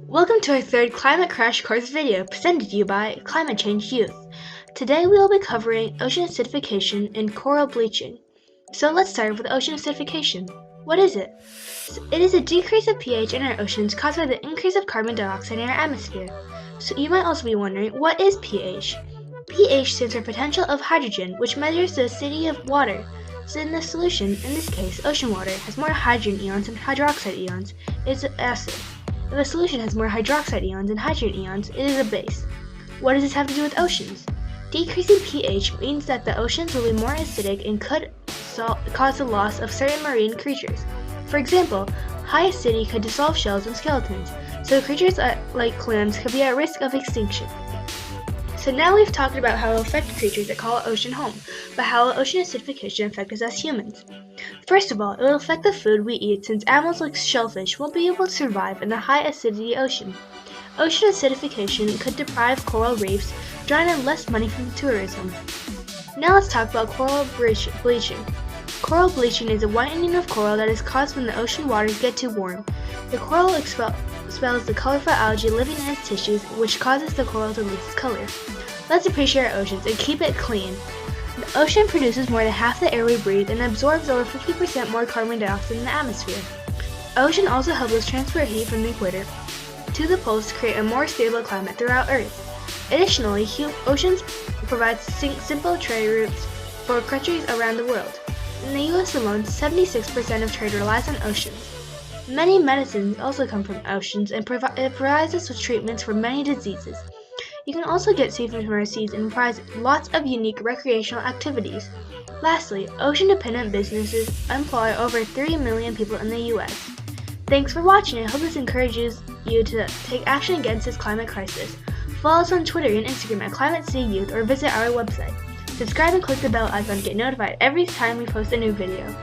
Welcome to our third Climate Crash Course video presented to you by Climate Change Youth. Today we will be covering ocean acidification and coral bleaching. So let's start with ocean acidification. What is it? It is a decrease of pH in our oceans caused by the increase of carbon dioxide in our atmosphere. So you might also be wondering, what is pH? pH stands for potential of hydrogen, which measures the acidity of water. So in the solution, in this case ocean water, has more hydrogen ions and hydroxide ions, it is an acid. If a solution has more hydroxide ions and hydrogen ions, it is a base. What does this have to do with oceans? Decreasing pH means that the oceans will be more acidic and could cause the loss of certain marine creatures. For example, high acidity could dissolve shells and skeletons, so creatures like clams could be at risk of extinction. So now we've talked about how it will affect creatures that call ocean home, but how will ocean acidification affect us as humans? First of all, it will affect the food we eat since animals like shellfish won't be able to survive in the high acidity ocean. Ocean acidification could deprive coral reefs, drawing in less money from tourism. Now let's talk about coral bleaching. Coral bleaching is a whitening of coral that is caused when the ocean waters get too warm. The coral expels the colorful algae living in its tissues, which causes the coral to lose its color. Let's appreciate our oceans and keep it clean. The ocean produces more than half the air we breathe and absorbs over 50% more carbon dioxide in the atmosphere. Ocean also helps us transport heat from the equator to the poles to create a more stable climate throughout Earth. Additionally, oceans provide simple trade routes for countries around the world. In the US alone, 76% of trade relies on oceans. Many medicines also come from oceans and it provides us with treatments for many diseases. You can also get seafood from our seas and provides lots of unique recreational activities. Lastly, ocean-dependent businesses employ over 3 million people in the US. Thanks for watching. I hope this encourages you to take action against this climate crisis. Follow us on Twitter and Instagram at ClimateCityYouth or visit our website. Subscribe and click the bell icon to get notified every time we post a new video.